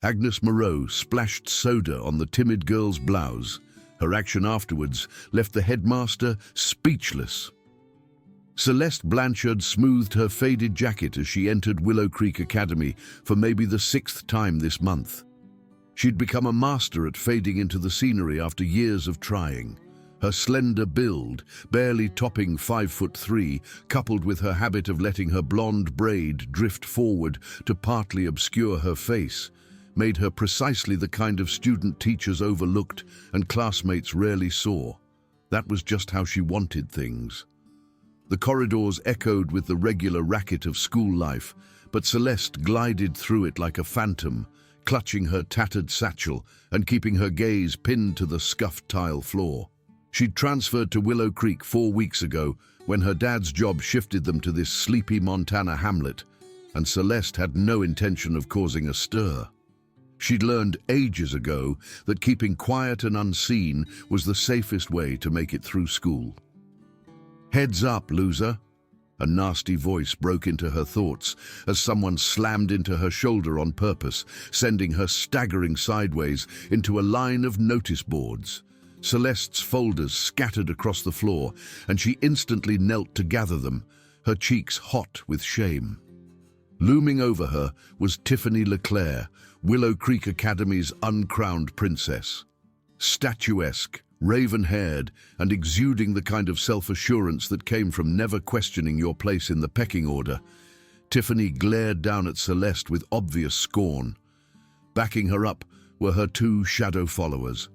Agnes Moreau splashed soda on the timid girl's blouse. Her action afterwards left the headmaster speechless. Celeste Blanchard smoothed her faded jacket as she entered Willow Creek Academy for maybe the 6th time this month. She'd become a master at fading into the scenery after years of trying. Her slender build, barely topping 5'3", coupled with her habit of letting her blonde braid drift forward to partly obscure her face, made her precisely the kind of student teachers overlooked and classmates rarely saw. That was just how she wanted things. The corridors echoed with the regular racket of school life, but Celeste glided through it like a phantom, clutching her tattered satchel and keeping her gaze pinned to the scuffed tile floor. She'd transferred to Willow Creek 4 weeks ago when her dad's job shifted them to this sleepy Montana hamlet, and Celeste had no intention of causing a stir. She'd learned ages ago that keeping quiet and unseen was the safest way to make it through school. "Heads up, loser!" A nasty voice broke into her thoughts as someone slammed into her shoulder on purpose, sending her staggering sideways into a line of notice boards. Celeste's folders scattered across the floor, and she instantly knelt to gather them, her cheeks hot with shame. Looming over her was Tiffany LeClaire, Willow Creek Academy's uncrowned princess. Statuesque, raven-haired, and exuding the kind of self-assurance that came from never questioning your place in the pecking order, Tiffany glared down at Celeste with obvious scorn. Backing her up were her 2 shadow followers.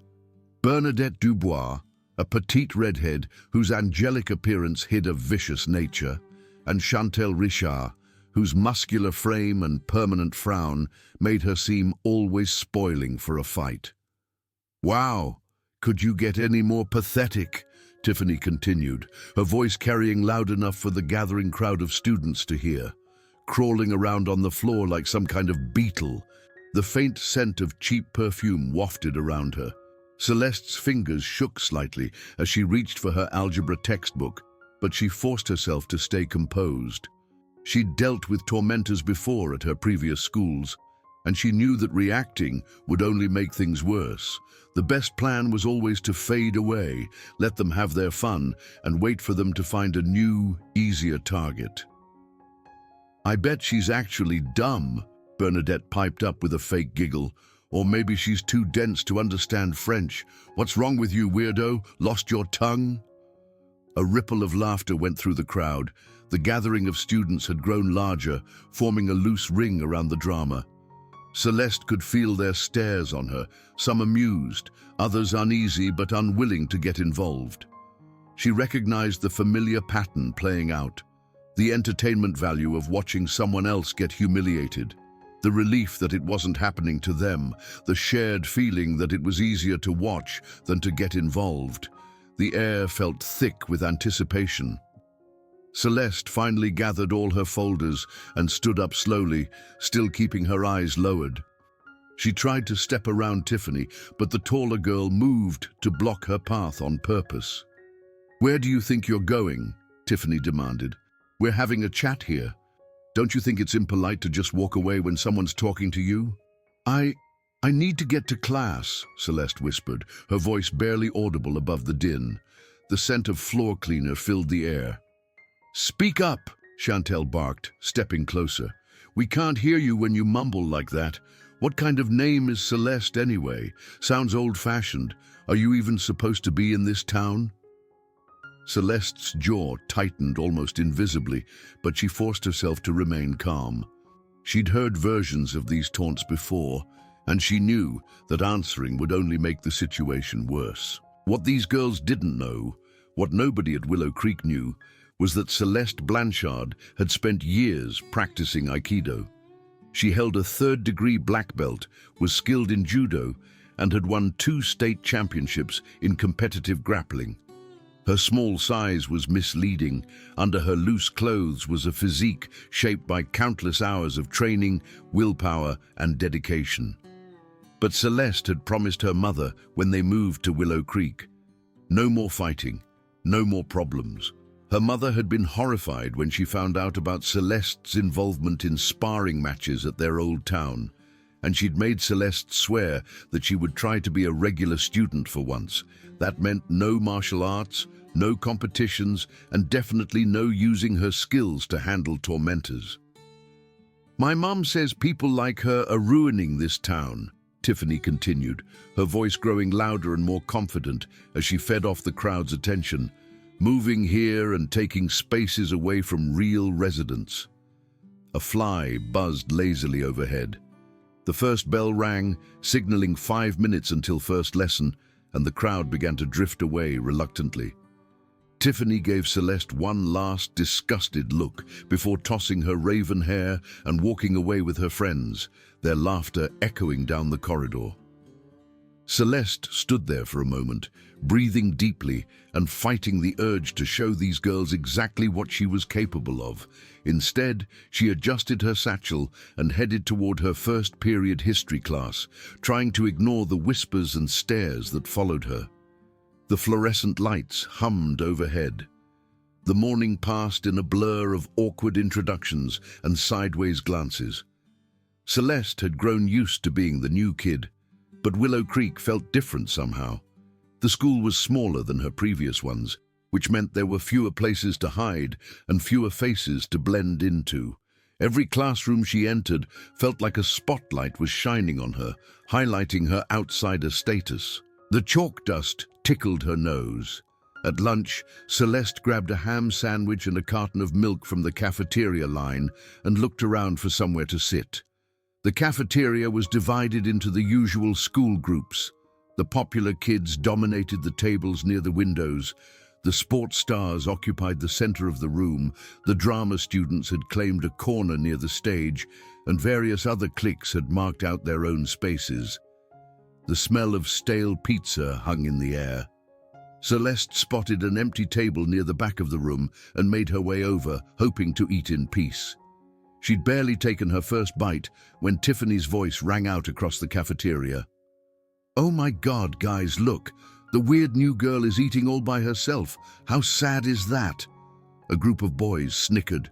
Bernadette Dubois, a petite redhead whose angelic appearance hid a vicious nature, and Chantel Richard, whose muscular frame and permanent frown made her seem always spoiling for a fight. "Wow, could you get any more pathetic?" Tiffany continued, her voice carrying loud enough for the gathering crowd of students to hear. Crawling around on the floor like some kind of beetle, the faint scent of cheap perfume wafted around her. Celeste's fingers shook slightly as she reached for her algebra textbook, but she forced herself to stay composed. She'd dealt with tormentors before at her previous schools, and she knew that reacting would only make things worse. The best plan was always to fade away, let them have their fun, and wait for them to find a new, easier target. "I bet she's actually dumb," Bernadette piped up with a fake giggle. "Or maybe she's too dense to understand French. What's wrong with you, weirdo? Lost your tongue?" A ripple of laughter went through the crowd. The gathering of students had grown larger, forming a loose ring around the drama. Celeste could feel their stares on her, some amused, others uneasy but unwilling to get involved. She recognized the familiar pattern playing out, the entertainment value of watching someone else get humiliated, the relief that it wasn't happening to them, the shared feeling that it was easier to watch than to get involved. The air felt thick with anticipation. Celeste finally gathered all her folders and stood up slowly, still keeping her eyes lowered. She tried to step around Tiffany, but the taller girl moved to block her path on purpose. "Where do you think you're going?" Tiffany demanded. "We're having a chat here. Don't you think it's impolite to just walk away when someone's talking to you?" I need to get to class," Celeste whispered, her voice barely audible above the din. The scent of floor cleaner filled the air. "Speak up," Chantel barked, stepping closer. "We can't hear you when you mumble like that. What kind of name is Celeste anyway? Sounds old-fashioned. Are you even supposed to be in this town?" Celeste's jaw tightened almost invisibly, but she forced herself to remain calm. She'd heard versions of these taunts before, and she knew that answering would only make the situation worse. What these girls didn't know, what nobody at Willow Creek knew, was that Celeste Blanchard had spent years practicing Aikido. She held a 3rd-degree black belt, was skilled in judo, and had won 2 state championships in competitive grappling. Her small size was misleading. Under her loose clothes was a physique shaped by countless hours of training, willpower, and dedication. But Celeste had promised her mother when they moved to Willow Creek, no more fighting, no more problems. Her mother had been horrified when she found out about Celeste's involvement in sparring matches at their old town, and she'd made Celeste swear that she would try to be a regular student for once. That meant no martial arts, no competitions, and definitely no using her skills to handle tormentors. "My mum says people like her are ruining this town," Tiffany continued, her voice growing louder and more confident as she fed off the crowd's attention, moving here and taking spaces away from real residents. A fly buzzed lazily overhead. The first bell rang, signaling 5 minutes until first lesson, and the crowd began to drift away reluctantly. Tiffany gave Celeste one last disgusted look before tossing her raven hair and walking away with her friends, their laughter echoing down the corridor. Celeste stood there for a moment, breathing deeply and fighting the urge to show these girls exactly what she was capable of. Instead, she adjusted her satchel and headed toward her first period history class, trying to ignore the whispers and stares that followed her. The fluorescent lights hummed overhead. The morning passed in a blur of awkward introductions and sideways glances. Celeste had grown used to being the new kid, but Willow Creek felt different somehow. The school was smaller than her previous ones, which meant there were fewer places to hide and fewer faces to blend into. Every classroom she entered felt like a spotlight was shining on her, highlighting her outsider status. The chalk dust tickled her nose. At lunch, Celeste grabbed a ham sandwich and a carton of milk from the cafeteria line and looked around for somewhere to sit. The cafeteria was divided into the usual school groups. The popular kids dominated the tables near the windows. The sports stars occupied the center of the room. The drama students had claimed a corner near the stage, and various other cliques had marked out their own spaces. The smell of stale pizza hung in the air. Celeste spotted an empty table near the back of the room and made her way over, hoping to eat in peace. She'd barely taken her first bite when Tiffany's voice rang out across the cafeteria. "Oh my God, guys, look! The weird new girl is eating all by herself. How sad is that?" A group of boys snickered.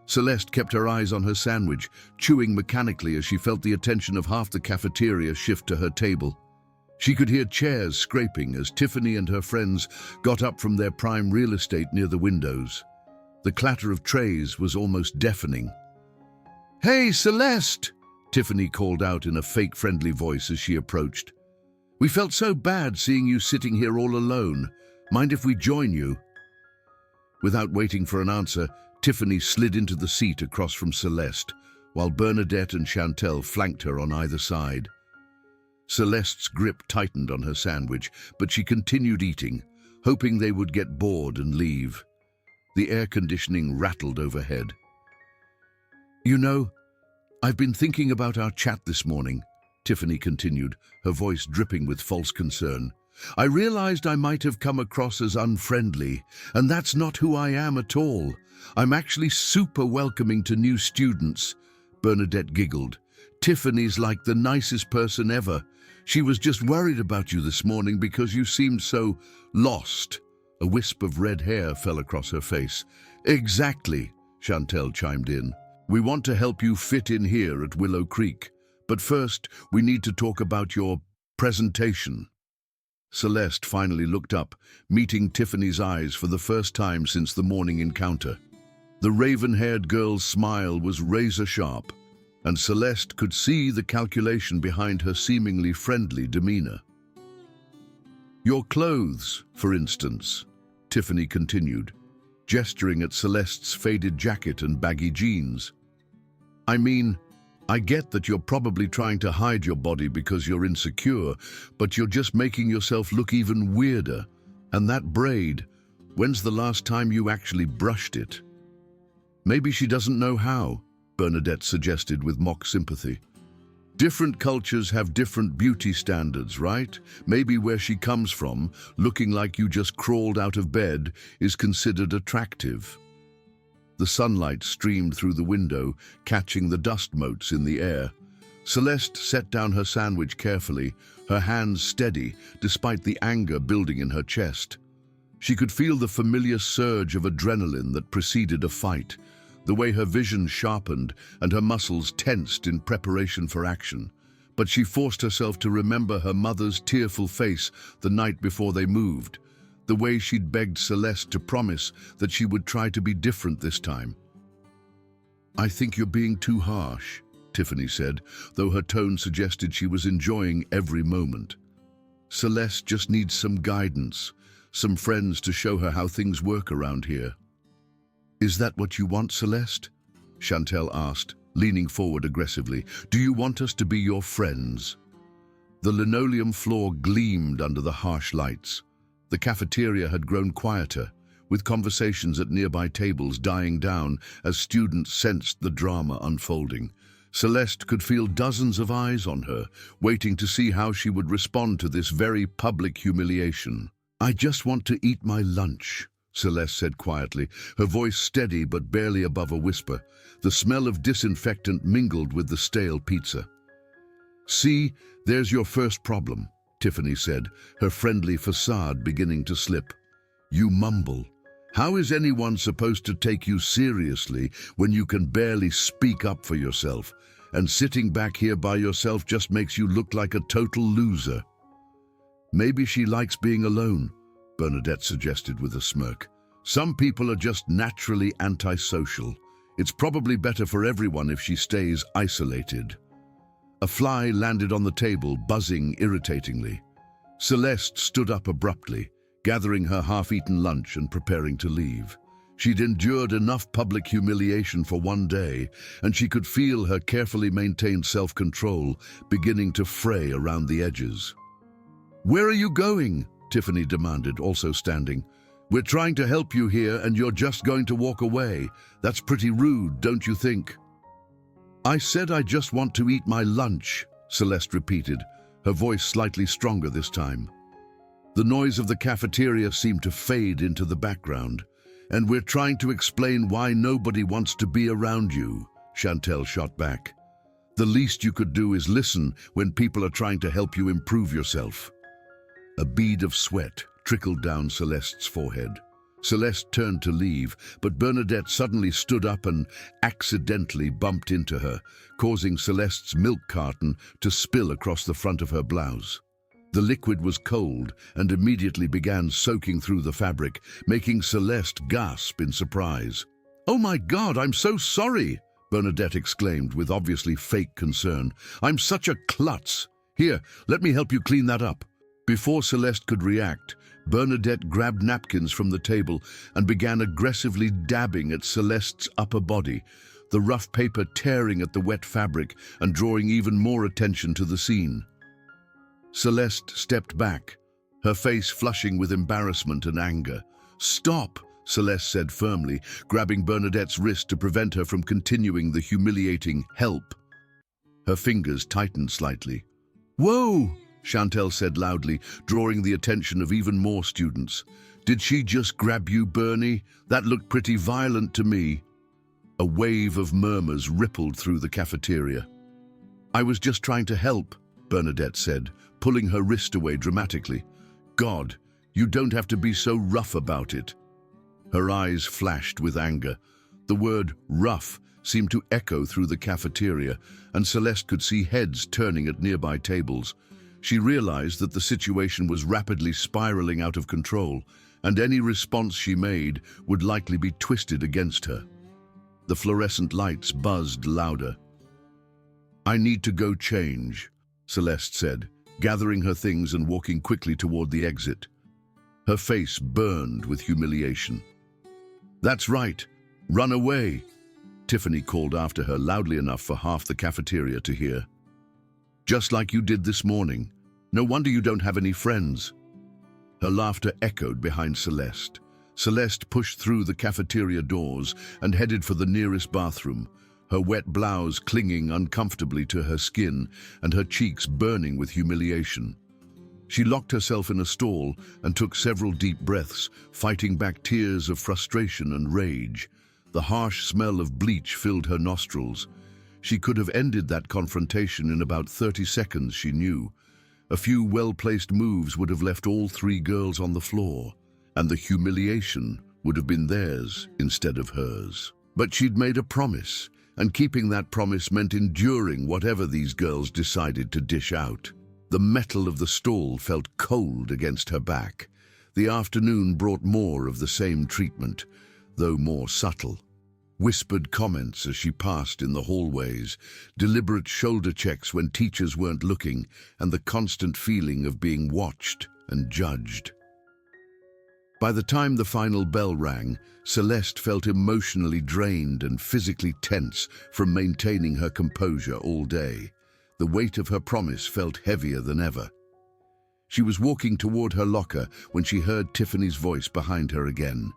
Celeste kept her eyes on her sandwich, chewing mechanically as she felt the attention of half the cafeteria shift to her table. She could hear chairs scraping as Tiffany and her friends got up from their prime real estate near the windows. The clatter of trays was almost deafening. "Hey, Celeste!" Tiffany called out in a fake friendly voice as she approached. "We felt so bad seeing you sitting here all alone. Mind if we join you?" Without waiting for an answer, Tiffany slid into the seat across from Celeste, while Bernadette and Chantel flanked her on either side. Celeste's grip tightened on her sandwich, but she continued eating, hoping they would get bored and leave. The air conditioning rattled overhead. "You know, I've been thinking about our chat this morning," Tiffany continued, her voice dripping with false concern. "I realized I might have come across as unfriendly, and that's not who I am at all. I'm actually super welcoming to new students." Bernadette giggled. "Tiffany's like the nicest person ever. She was just worried about you this morning because you seemed so lost." A wisp of red hair fell across her face. "Exactly," Chantel chimed in. "We want to help you fit in here at Willow Creek. But first, we need to talk about your presentation." Celeste finally looked up, meeting Tiffany's eyes for the first time since the morning encounter. The raven-haired girl's smile was razor-sharp, and Celeste could see the calculation behind her seemingly friendly demeanor. "Your clothes, for instance," Tiffany continued, gesturing at Celeste's faded jacket and baggy jeans. "I mean, I get that you're probably trying to hide your body because you're insecure, but you're just making yourself look even weirder. And that braid, when's the last time you actually brushed it?" "Maybe she doesn't know how," Bernadette suggested with mock sympathy. "Different cultures have different beauty standards, right? Maybe where she comes from, looking like you just crawled out of bed, is considered attractive." The sunlight streamed through the window, catching the dust motes in the air. Celeste set down her sandwich carefully, her hands steady despite the anger building in her chest. She could feel the familiar surge of adrenaline that preceded a fight. the way her vision sharpened and her muscles tensed in preparation for action. But she forced herself to remember her mother's tearful face the night before they moved, the way she'd begged Celeste to promise that she would try to be different this time. "I think you're being too harsh," Tiffany said, though her tone suggested she was enjoying every moment. "Celeste just needs some guidance, some friends to show her how things work around here." "Is that what you want, Celeste?" Chantel asked, leaning forward aggressively. "Do you want us to be your friends?" The linoleum floor gleamed under the harsh lights. The cafeteria had grown quieter, with conversations at nearby tables dying down as students sensed the drama unfolding. Celeste could feel dozens of eyes on her, waiting to see how she would respond to this very public humiliation. "I just want to eat my lunch," Celeste said quietly, her voice steady but barely above a whisper. The smell of disinfectant mingled with the stale pizza. "See, there's your first problem," Tiffany said, her friendly facade beginning to slip. "You mumble. How is anyone supposed to take you seriously when you can barely speak up for yourself? And sitting back here by yourself just makes you look like a total loser." "Maybe she likes being alone," Bernadette suggested with a smirk. "Some people are just naturally antisocial. It's probably better for everyone if she stays isolated." A fly landed on the table, buzzing irritatingly. Celeste stood up abruptly, gathering her half-eaten lunch and preparing to leave. She'd endured enough public humiliation for one day, and she could feel her carefully maintained self-control beginning to fray around the edges. "Where are you going?" Tiffany demanded, also standing. "We're trying to help you here, and you're just going to walk away. That's pretty rude, don't you think?" "I said I just want to eat my lunch," Celeste repeated, her voice slightly stronger this time. The noise of the cafeteria seemed to fade into the background. "And we're trying to explain why nobody wants to be around you," Chantel shot back. "The least you could do is listen when people are trying to help you improve yourself." A bead of sweat trickled down Celeste's forehead. Celeste turned to leave, but Bernadette suddenly stood up and accidentally bumped into her, causing Celeste's milk carton to spill across the front of her blouse. The liquid was cold and immediately began soaking through the fabric, making Celeste gasp in surprise. "Oh my God, I'm so sorry!" Bernadette exclaimed with obviously fake concern. "I'm such a klutz. Here, let me help you clean that up." Before Celeste could react, Bernadette grabbed napkins from the table and began aggressively dabbing at Celeste's upper body, the rough paper tearing at the wet fabric and drawing even more attention to the scene. Celeste stepped back, her face flushing with embarrassment and anger. "Stop," Celeste said firmly, grabbing Bernadette's wrist to prevent her from continuing the humiliating "help." Her fingers tightened slightly. "Whoa!" Chantel said loudly, drawing the attention of even more students. "Did she just grab you, Bernie? That looked pretty violent to me." A wave of murmurs rippled through the cafeteria. "I was just trying to help," Bernadette said, pulling her wrist away dramatically. "God, you don't have to be so rough about it." Her eyes flashed with anger. The word rough seemed to echo through the cafeteria, and Celeste could see heads turning at nearby tables. She realized that the situation was rapidly spiraling out of control, and any response she made would likely be twisted against her. The fluorescent lights buzzed louder. "I need to go change," Celeste said, gathering her things and walking quickly toward the exit. Her face burned with humiliation. "That's right. Run away," Tiffany called after her loudly enough for half the cafeteria to hear. "Just like you did this morning. No wonder you don't have any friends." Her laughter echoed behind Celeste. Celeste pushed through the cafeteria doors and headed for the nearest bathroom, her wet blouse clinging uncomfortably to her skin and her cheeks burning with humiliation. She locked herself in a stall and took several deep breaths, fighting back tears of frustration and rage. The harsh smell of bleach filled her nostrils. She could have ended that confrontation in about 30 seconds, she knew. A few well-placed moves would have left all three girls on the floor, and the humiliation would have been theirs instead of hers. But she'd made a promise, and keeping that promise meant enduring whatever these girls decided to dish out. The metal of the stall felt cold against her back. The afternoon brought more of the same treatment, though more subtle. Whispered comments as she passed in the hallways, deliberate shoulder checks when teachers weren't looking, and the constant feeling of being watched and judged. By the time the final bell rang, Celeste felt emotionally drained and physically tense from maintaining her composure all day. The weight of her promise felt heavier than ever. She was walking toward her locker when she heard Tiffany's voice behind her again.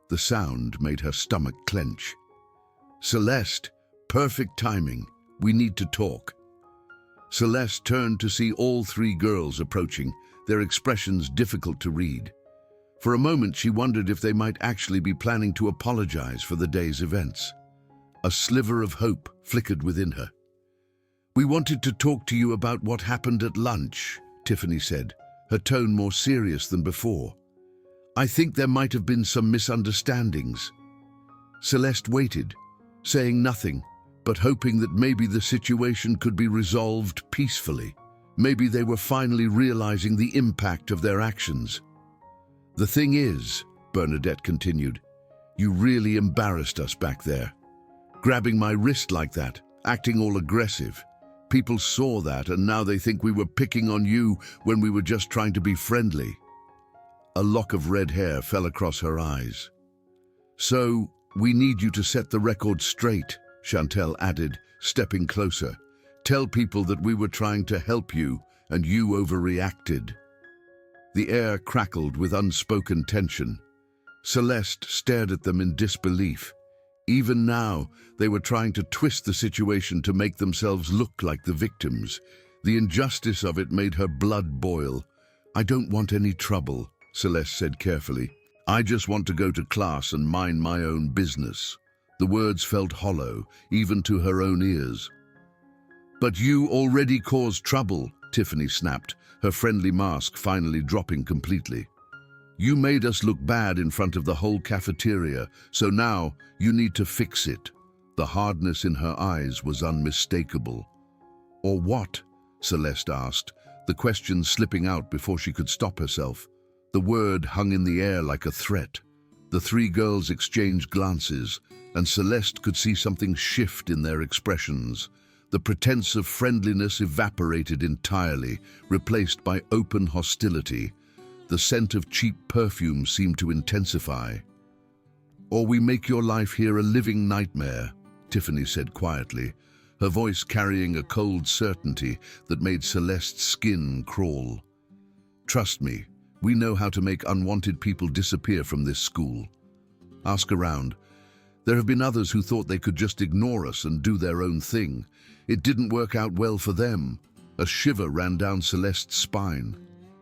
The sound made her stomach clench. "Celeste, perfect timing. We need to talk." Celeste turned to see all three girls approaching, their expressions difficult to read. For a moment, she wondered if they might actually be planning to apologize for the day's events. A sliver of hope flickered within her. "We wanted to talk to you about what happened at lunch," Tiffany said, her tone more serious than before. "I think there might have been some misunderstandings." Celeste waited, saying nothing, but hoping that maybe the situation could be resolved peacefully. Maybe they were finally realizing the impact of their actions. "The thing is," Bernadette continued, "you really embarrassed us back there. Grabbing my wrist like that, acting all aggressive. People saw that, and now they think we were picking on you when we were just trying to be friendly." A lock of red hair fell across her eyes. "So, we need you to set the record straight," Chantel added, stepping closer. "Tell people that we were trying to help you, and you overreacted." The air crackled with unspoken tension. Celeste stared at them in disbelief. Even now, they were trying to twist the situation to make themselves look like the victims. The injustice of it made her blood boil. "I don't want any trouble," Celeste said carefully. "I just want to go to class and mind my own business." The words felt hollow, even to her own ears. "But you already caused trouble," Tiffany snapped, her friendly mask finally dropping completely. "You made us look bad in front of the whole cafeteria, so now you need to fix it." The hardness in her eyes was unmistakable. "Or what?" Celeste asked, the question slipping out before she could stop herself. The word hung in the air like a threat. The three girls exchanged glances, and Celeste could see something shift in their expressions. The pretense of friendliness evaporated entirely, replaced by open hostility. The scent of cheap perfume seemed to intensify. "Or we make your life here a living nightmare," Tiffany said quietly, her voice carrying a cold certainty that made Celeste's skin crawl. "Trust me, we know how to make unwanted people disappear from this school. Ask around. There have been others who thought they could just ignore us and do their own thing. It didn't work out well for them." A shiver ran down Celeste's spine.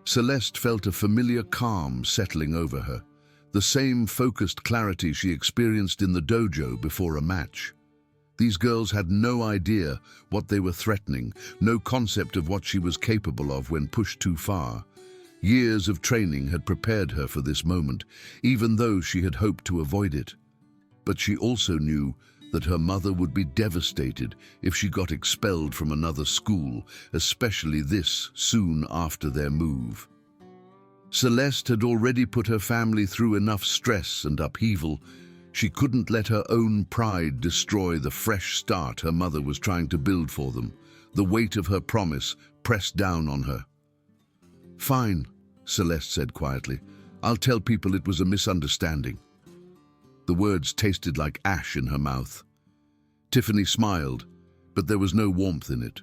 Celeste felt a familiar calm settling over her, the same focused clarity she experienced in the dojo before a match. These girls had no idea what they were threatening, no concept of what she was capable of when pushed too far. Years of training had prepared her for this moment, even though she had hoped to avoid it. But she also knew that her mother would be devastated if she got expelled from another school, especially this soon after their move. Celeste had already put her family through enough stress and upheaval. She couldn't let her own pride destroy the fresh start her mother was trying to build for them. The weight of her promise pressed down on her. "Fine," Celeste said quietly. "I'll tell people it was a misunderstanding." The words tasted like ash in her mouth. Tiffany smiled, but there was no warmth in it.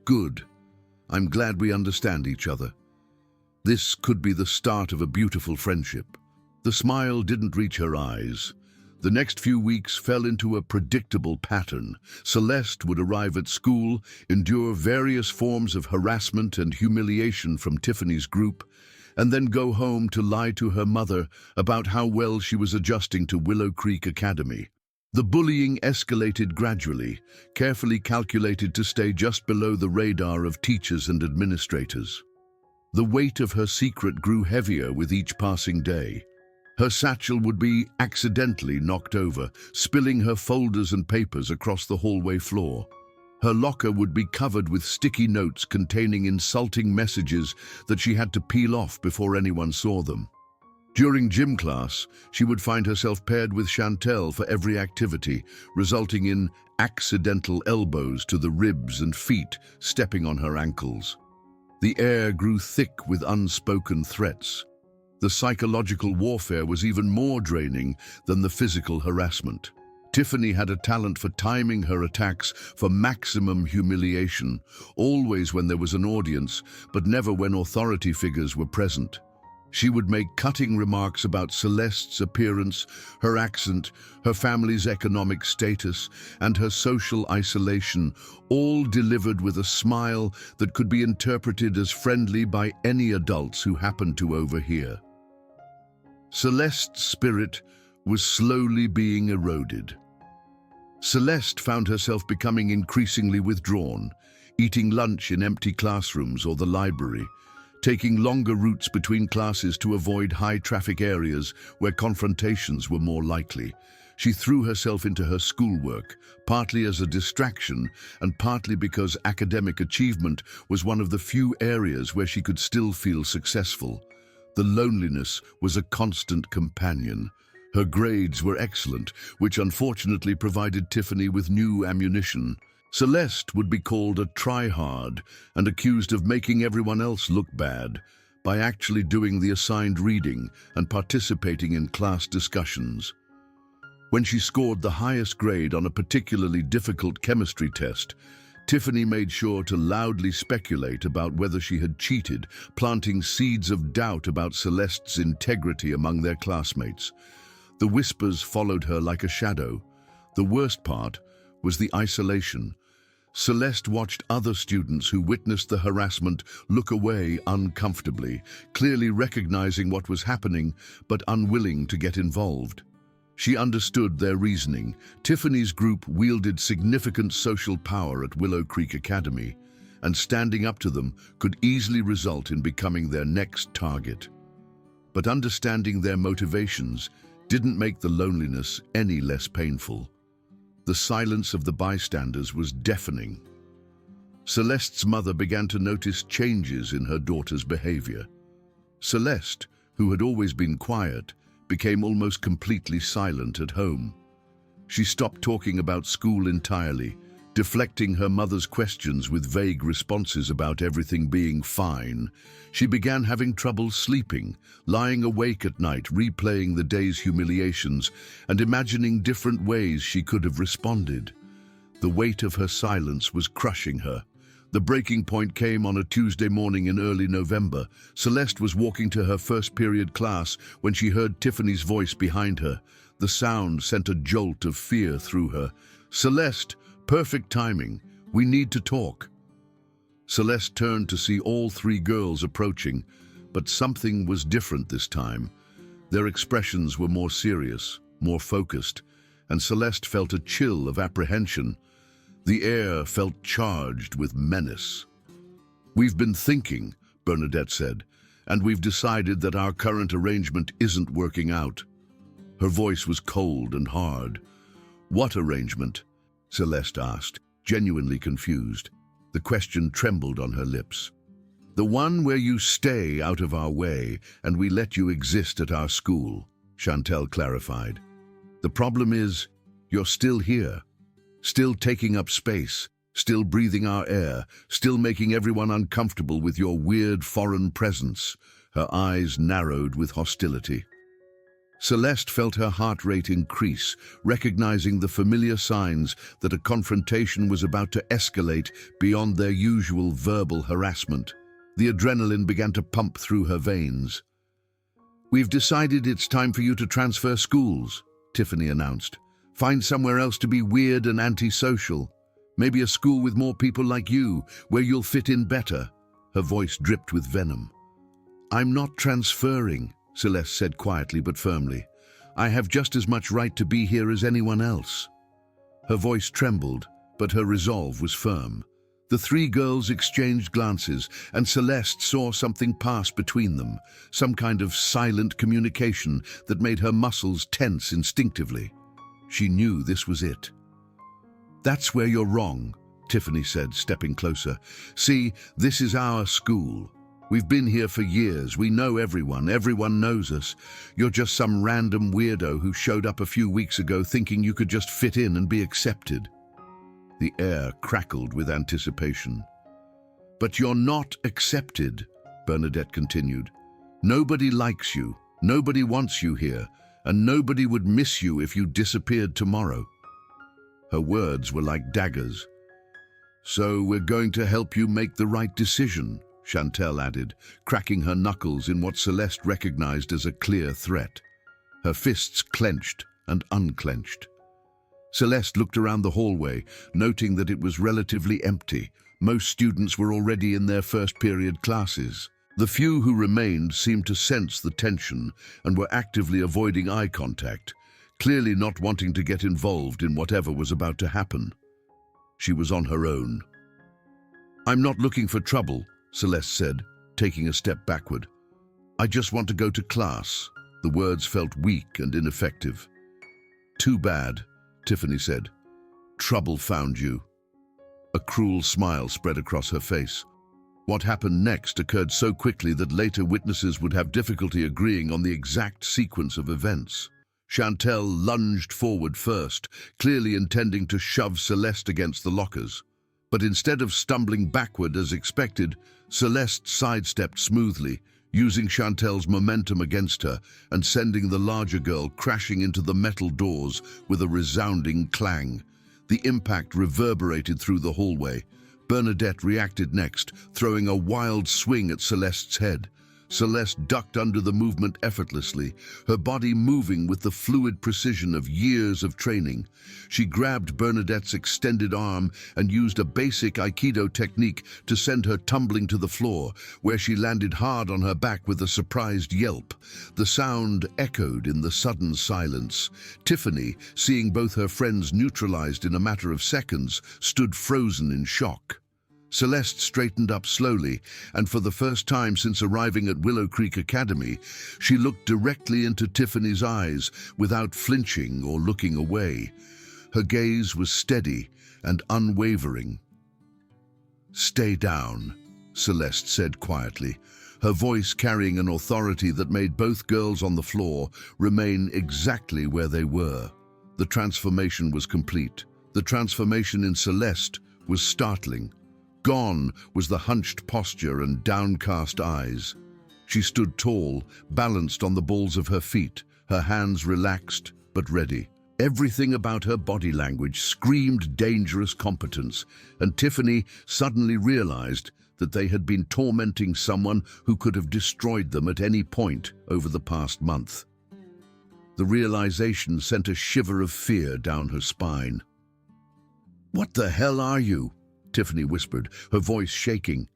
"Good. I'm glad we understand each other. This could be the start of a beautiful friendship." The smile didn't reach her eyes. The next few weeks fell into a predictable pattern. Celeste would arrive at school, endure various forms of harassment and humiliation from Tiffany's group, and then go home to lie to her mother about how well she was adjusting to Willow Creek Academy. The bullying escalated gradually, carefully calculated to stay just below the radar of teachers and administrators. The weight of her secret grew heavier with each passing day. Her satchel would be accidentally knocked over, spilling her folders and papers across the hallway floor. Her locker would be covered with sticky notes containing insulting messages that she had to peel off before anyone saw them. During gym class, she would find herself paired with Chantel for every activity, resulting in accidental elbows to the ribs and feet, stepping on her ankles. The air grew thick with unspoken threats. The psychological warfare was even more draining than the physical harassment. Tiffany had a talent for timing her attacks for maximum humiliation, always when there was an audience, but never when authority figures were present. She would make cutting remarks about Celeste's appearance, her accent, her family's economic status, and her social isolation, all delivered with a smile that could be interpreted as friendly by any adults who happened to overhear. Celeste's spirit was slowly being eroded. Celeste found herself becoming increasingly withdrawn, eating lunch in empty classrooms or the library, taking longer routes between classes to avoid high-traffic areas where confrontations were more likely. She threw herself into her schoolwork, partly as a distraction and partly because academic achievement was one of the few areas where she could still feel successful. The loneliness was a constant companion. Her grades were excellent, which unfortunately provided Tiffany with new ammunition. Celeste would be called a try-hard and accused of making everyone else look bad by actually doing the assigned reading and participating in class discussions. When she scored the highest grade on a particularly difficult chemistry test, Tiffany made sure to loudly speculate about whether she had cheated, planting seeds of doubt about Celeste's integrity among their classmates. The whispers followed her like a shadow. The worst part was the isolation. Celeste watched other students who witnessed the harassment look away uncomfortably, clearly recognizing what was happening but unwilling to get involved. She understood their reasoning. Tiffany's group wielded significant social power at Willow Creek Academy, and standing up to them could easily result in becoming their next target. But understanding their motivations didn't make the loneliness any less painful. The silence of the bystanders was deafening. Celeste's mother began to notice changes in her daughter's behavior. Celeste, who had always been quiet, became almost completely silent at home. She stopped talking about school entirely, deflecting her mother's questions with vague responses about everything being fine. She began having trouble sleeping, lying awake at night, replaying the day's humiliations and imagining different ways she could have responded. The weight of her silence was crushing her. The breaking point came on a Tuesday morning in early November. Celeste was walking to her first period class when she heard Tiffany's voice behind her. The sound sent a jolt of fear through her. "Celeste, perfect timing. We need to talk." Celeste turned to see all three girls approaching, but something was different this time. Their expressions were more serious, more focused, and Celeste felt a chill of apprehension. The air felt charged with menace. "We've been thinking," Bernadette said, "and we've decided that our current arrangement isn't working out." Her voice was cold and hard. "What arrangement?" Celeste asked, genuinely confused. The question trembled on her lips. "The one where you stay out of our way and we let you exist at our school," Chantel clarified. "The problem is, you're still here. Still taking up space, still breathing our air, still making everyone uncomfortable with your weird foreign presence." Her eyes narrowed with hostility. Celeste felt her heart rate increase, recognizing the familiar signs that a confrontation was about to escalate beyond their usual verbal harassment. The adrenaline began to pump through her veins. "We've decided it's time for you to transfer schools," Tiffany announced. "Find somewhere else to be weird and antisocial. Maybe a school with more people like you, where you'll fit in better." Her voice dripped with venom. "I'm not transferring," Celeste said quietly but firmly. "I have just as much right to be here as anyone else." Her voice trembled, but her resolve was firm. The three girls exchanged glances, and Celeste saw something pass between them, some kind of silent communication that made her muscles tense instinctively. She knew this was it. "That's where you're wrong," Tiffany said, stepping closer. "See, this is our school. We've been here for years. We know everyone. Everyone knows us. You're just some random weirdo who showed up a few weeks ago thinking you could just fit in and be accepted." The air crackled with anticipation. "But you're not accepted," Bernadette continued. "Nobody likes you, nobody wants you here, and nobody would miss you if you disappeared tomorrow." Her words were like daggers. "So we're going to help you make the right decision," Chantel added, cracking her knuckles in what Celeste recognized as a clear threat. Her fists clenched and unclenched. Celeste looked around the hallway, noting that it was relatively empty. Most students were already in their first period classes. The few who remained seemed to sense the tension and were actively avoiding eye contact, clearly not wanting to get involved in whatever was about to happen. She was on her own. "I'm not looking for trouble," Celeste said, taking a step backward. "I just want to go to class." The words felt weak and ineffective. "Too bad," Tiffany said. "Trouble found you." A cruel smile spread across her face. What happened next occurred so quickly that later witnesses would have difficulty agreeing on the exact sequence of events. Chantel lunged forward first, clearly intending to shove Celeste against the lockers. But instead of stumbling backward as expected, Celeste sidestepped smoothly, using Chantel's momentum against her and sending the larger girl crashing into the metal doors with a resounding clang. The impact reverberated through the hallway. Bernadette reacted next, throwing a wild swing at Celeste's head. Celeste ducked under the movement effortlessly, her body moving with the fluid precision of years of training. She grabbed Bernadette's extended arm and used a basic Aikido technique to send her tumbling to the floor, where she landed hard on her back with a surprised yelp. The sound echoed in the sudden silence. Tiffany, seeing both her friends neutralized in a matter of seconds, stood frozen in shock. Celeste straightened up slowly, and for the first time since arriving at Willow Creek Academy, she looked directly into Tiffany's eyes without flinching or looking away. Her gaze was steady and unwavering. "Stay down," Celeste said quietly, her voice carrying an authority that made both girls on the floor remain exactly where they were. The transformation was complete. The transformation in Celeste was startling. Gone was the hunched posture and downcast eyes. She stood tall, balanced on the balls of her feet, her hands relaxed but ready. Everything about her body language screamed dangerous competence, and Tiffany suddenly realized that they had been tormenting someone who could have destroyed them at any point over the past month. The realization sent a shiver of fear down her spine. "What the hell are you?" Tiffany whispered, her voice shaking.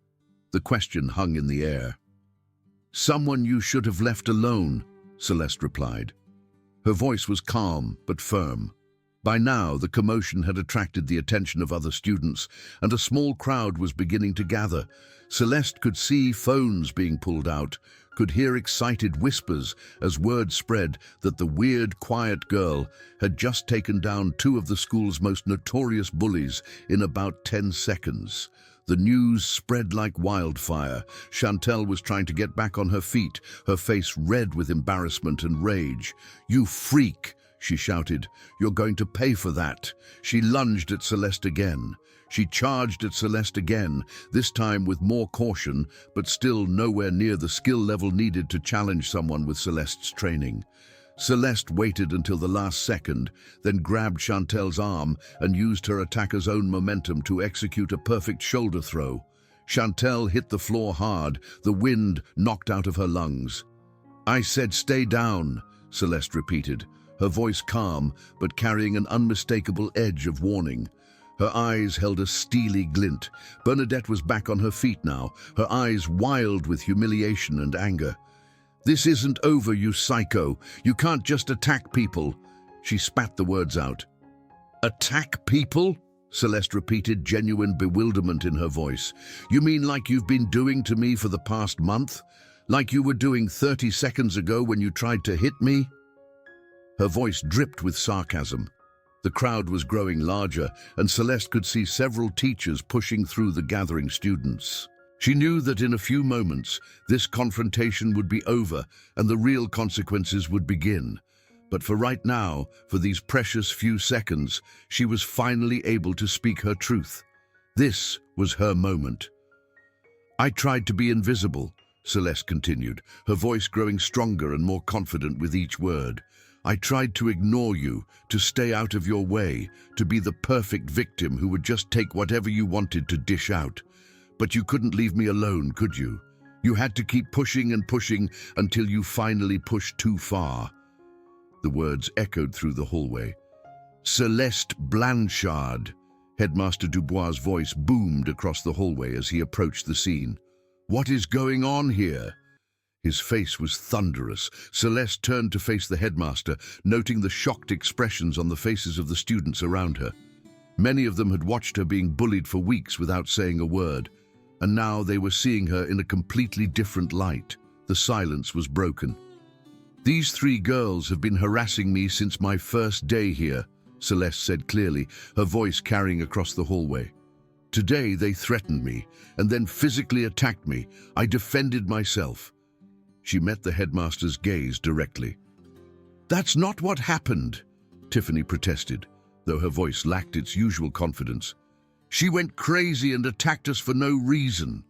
The question hung in the air. "Someone you should have left alone," Celeste replied. Her voice was calm but firm. By now, the commotion had attracted the attention of other students, and a small crowd was beginning to gather. Celeste could see phones being pulled out, could hear excited whispers as word spread that the weird, quiet girl had just taken down two of the school's most notorious bullies in about 10 seconds. The news spread like wildfire. Chantel was trying to get back on her feet, her face red with embarrassment and rage. "You freak!" she shouted. "You're going to pay for that." She lunged at Celeste again. She charged at Celeste again, this time with more caution, but still nowhere near the skill level needed to challenge someone with Celeste's training. Celeste waited until the last second, then grabbed Chantel's arm and used her attacker's own momentum to execute a perfect shoulder throw. Chantel hit the floor hard, the wind knocked out of her lungs. "I said stay down," Celeste repeated, her voice calm but carrying an unmistakable edge of warning. Her eyes held a steely glint. Bernadette was back on her feet now, her eyes wild with humiliation and anger. "This isn't over, you psycho. You can't just attack people." She spat the words out. "Attack people?" Celeste repeated, genuine bewilderment in her voice. You mean like you've been doing to me for the past month? Like you were doing 30 seconds ago when you tried to hit me? Her voice dripped with sarcasm. The crowd was growing larger, and Celeste could see several teachers pushing through the gathering students. She knew that in a few moments, this confrontation would be over and the real consequences would begin. But for right now, for these precious few seconds, she was finally able to speak her truth. This was her moment. I tried to be invisible, Celeste continued, her voice growing stronger and more confident with each word. I tried to ignore you, to stay out of your way, to be the perfect victim who would just take whatever you wanted to dish out. But you couldn't leave me alone, could you? You had to keep pushing and pushing until you finally pushed too far. The words echoed through the hallway. Celeste Blanchard. Headmaster Dubois' voice boomed across the hallway as he approached the scene. What is going on here? His face was thunderous. Celeste turned to face the headmaster, noting the shocked expressions on the faces of the students around her. Many of them had watched her being bullied for weeks without saying a word, and now they were seeing her in a completely different light. The silence was broken. These 3 girls have been harassing me since my first day here, Celeste said clearly, her voice carrying across the hallway. Today they threatened me, and then physically attacked me. I defended myself. She met the headmaster's gaze directly. That's not what happened, Tiffany protested, though her voice lacked its usual confidence. She went crazy and attacked us for no reason.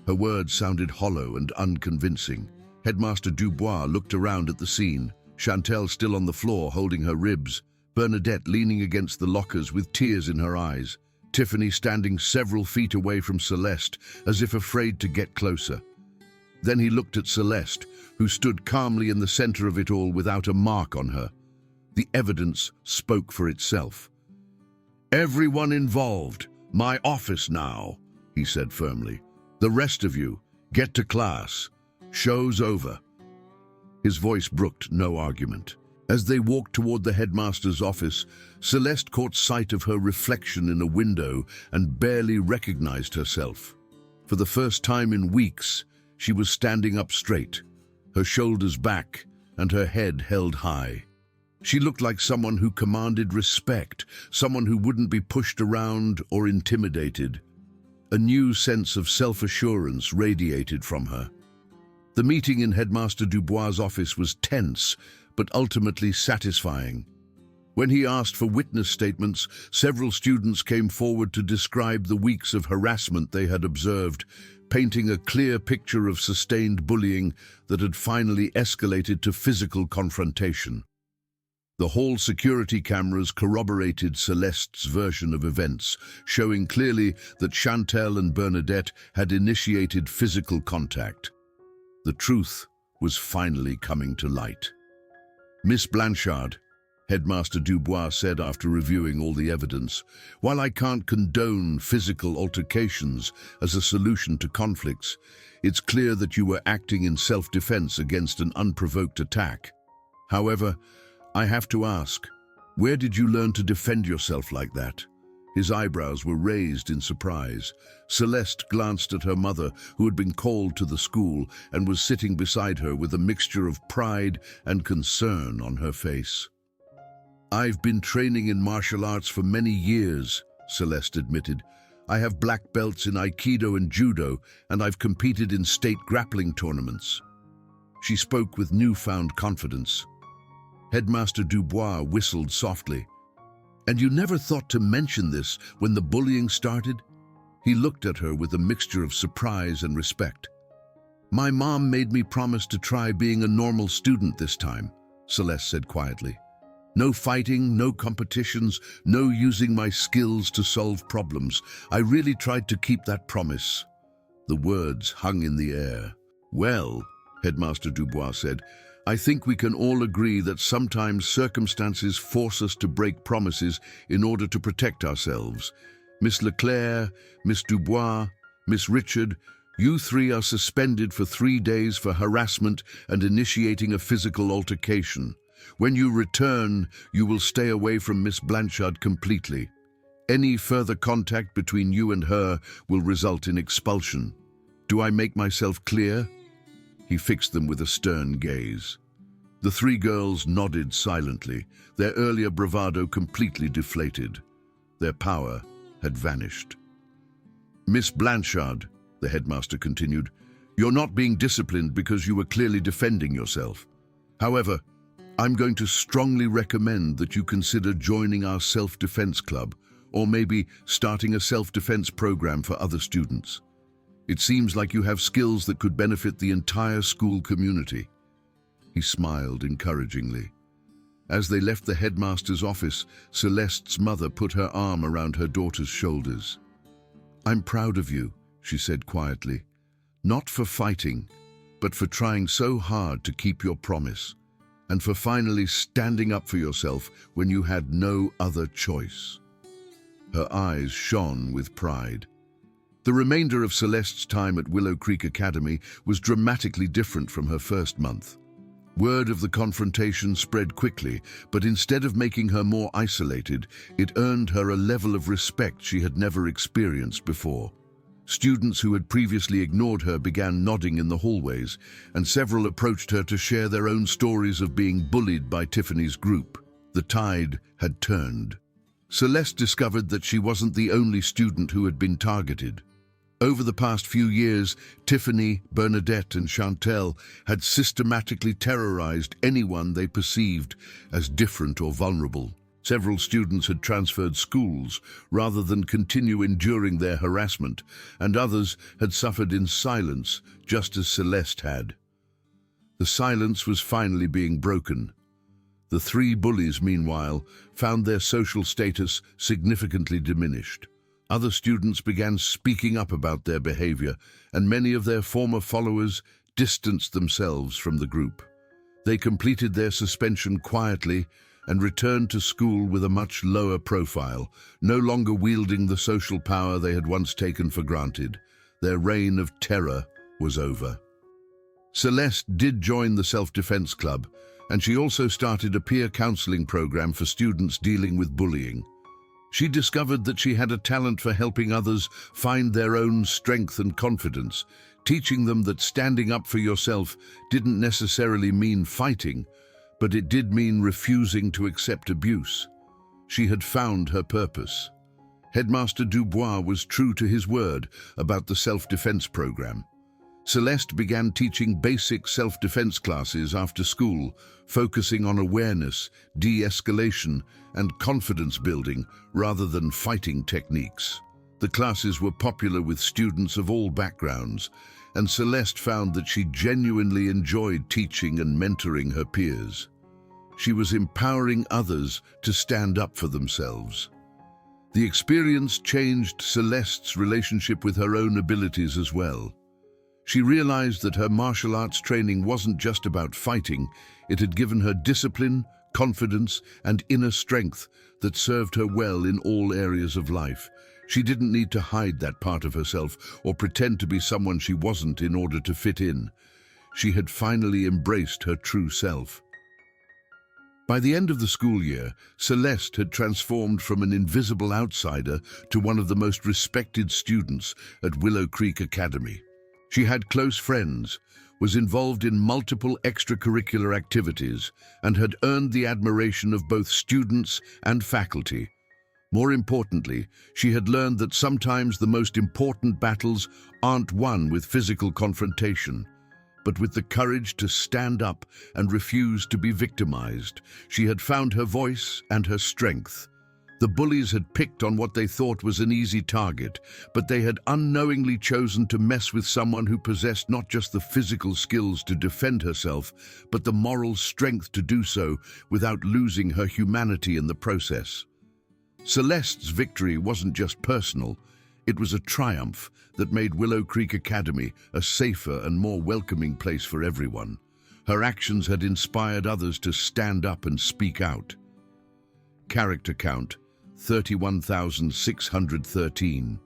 Her words sounded hollow and unconvincing. Headmaster Dubois looked around at the scene, Chantel still on the floor holding her ribs, Bernadette leaning against the lockers with tears in her eyes, Tiffany standing several feet away from Celeste as if afraid to get closer. Then he looked at Celeste, who stood calmly in the center of it all without a mark on her. The evidence spoke for itself. Everyone involved, my office now, he said firmly. The rest of you, get to class. Show's over. His voice brooked no argument. As they walked toward the headmaster's office, Celeste caught sight of her reflection in a window and barely recognized herself. For the first time in weeks, she was standing up straight, her shoulders back and her head held high. She looked like someone who commanded respect, someone who wouldn't be pushed around or intimidated. A new sense of self-assurance radiated from her. The meeting in Headmaster Dubois' office was tense, but ultimately satisfying. When he asked for witness statements, several students came forward to describe the weeks of harassment they had observed, painting a clear picture of sustained bullying that had finally escalated to physical confrontation. The hall security cameras corroborated Celeste's version of events, showing clearly that Chantel and Bernadette had initiated physical contact. The truth was finally coming to light. Miss Blanchard, Headmaster Dubois said after reviewing all the evidence, while I can't condone physical altercations as a solution to conflicts, it's clear that you were acting in self-defense against an unprovoked attack. However, I have to ask, where did you learn to defend yourself like that? His eyebrows were raised in surprise. Celeste glanced at her mother, who had been called to the school and was sitting beside her with a mixture of pride and concern on her face. I've been training in martial arts for many years, Celeste admitted. I have black belts in Aikido and Judo, and I've competed in state grappling tournaments. She spoke with newfound confidence. Headmaster Dubois whistled softly. And you never thought to mention this when the bullying started? He looked at her with a mixture of surprise and respect. My mom made me promise to try being a normal student this time, Celeste said quietly. No fighting, no competitions, no using my skills to solve problems. I really tried to keep that promise. The words hung in the air. Well, Headmaster Dubois said, I think we can all agree that sometimes circumstances force us to break promises in order to protect ourselves. Miss Leclerc, Miss Dubois, Miss Richard, you 3 are suspended for 3 days for harassment and initiating a physical altercation. When you return, you will stay away from Miss Blanchard completely. Any further contact between you and her will result in expulsion. Do I make myself clear?" He fixed them with a stern gaze. The three girls nodded silently, their earlier bravado completely deflated. Their power had vanished. "Miss Blanchard," the headmaster continued, "you're not being disciplined because you were clearly defending yourself. However, I'm going to strongly recommend that you consider joining our self-defense club, or maybe starting a self-defense program for other students. It seems like you have skills that could benefit the entire school community." He smiled encouragingly. As they left the headmaster's office, Celeste's mother put her arm around her daughter's shoulders. "I'm proud of you," she said quietly. "Not for fighting, but for trying so hard to keep your promise, and for finally standing up for yourself when you had no other choice." Her eyes shone with pride. The remainder of Celeste's time at Willow Creek Academy was dramatically different from her first month. Word of the confrontation spread quickly, but instead of making her more isolated, it earned her a level of respect she had never experienced before. Students who had previously ignored her began nodding in the hallways, and several approached her to share their own stories of being bullied by Tiffany's group. The tide had turned. Celeste discovered that she wasn't the only student who had been targeted. Over the past few years, Tiffany, Bernadette, and Chantel had systematically terrorized anyone they perceived as different or vulnerable. Several students had transferred schools rather than continue enduring their harassment, and others had suffered in silence, just as Celeste had. The silence was finally being broken. The three bullies, meanwhile, found their social status significantly diminished. Other students began speaking up about their behavior, and many of their former followers distanced themselves from the group. They completed their suspension quietly and returned to school with a much lower profile, no longer wielding the social power they had once taken for granted. Their reign of terror was over. Celeste did join the self-defense club, and she also started a peer counseling program for students dealing with bullying. She discovered that she had a talent for helping others find their own strength and confidence, teaching them that standing up for yourself didn't necessarily mean fighting, but it did mean refusing to accept abuse. She had found her purpose. Headmaster Dubois was true to his word about the self-defense program. Celeste began teaching basic self-defense classes after school, focusing on awareness, de-escalation, and confidence building rather than fighting techniques. The classes were popular with students of all backgrounds, and Celeste found that she genuinely enjoyed teaching and mentoring her peers. She was empowering others to stand up for themselves. The experience changed Celeste's relationship with her own abilities as well. She realized that her martial arts training wasn't just about fighting, it had given her discipline, confidence, and inner strength that served her well in all areas of life. She didn't need to hide that part of herself or pretend to be someone she wasn't in order to fit in. She had finally embraced her true self. By the end of the school year, Celeste had transformed from an invisible outsider to one of the most respected students at Willow Creek Academy. She had close friends, was involved in multiple extracurricular activities, and had earned the admiration of both students and faculty. More importantly, she had learned that sometimes the most important battles aren't won with physical confrontation, but with the courage to stand up and refuse to be victimized. She had found her voice and her strength. The bullies had picked on what they thought was an easy target, but they had unknowingly chosen to mess with someone who possessed not just the physical skills to defend herself, but the moral strength to do so without losing her humanity in the process. Celeste's victory wasn't just personal, it was a triumph that made Willow Creek Academy a safer and more welcoming place for everyone. Her actions had inspired others to stand up and speak out. Character count, 31,613.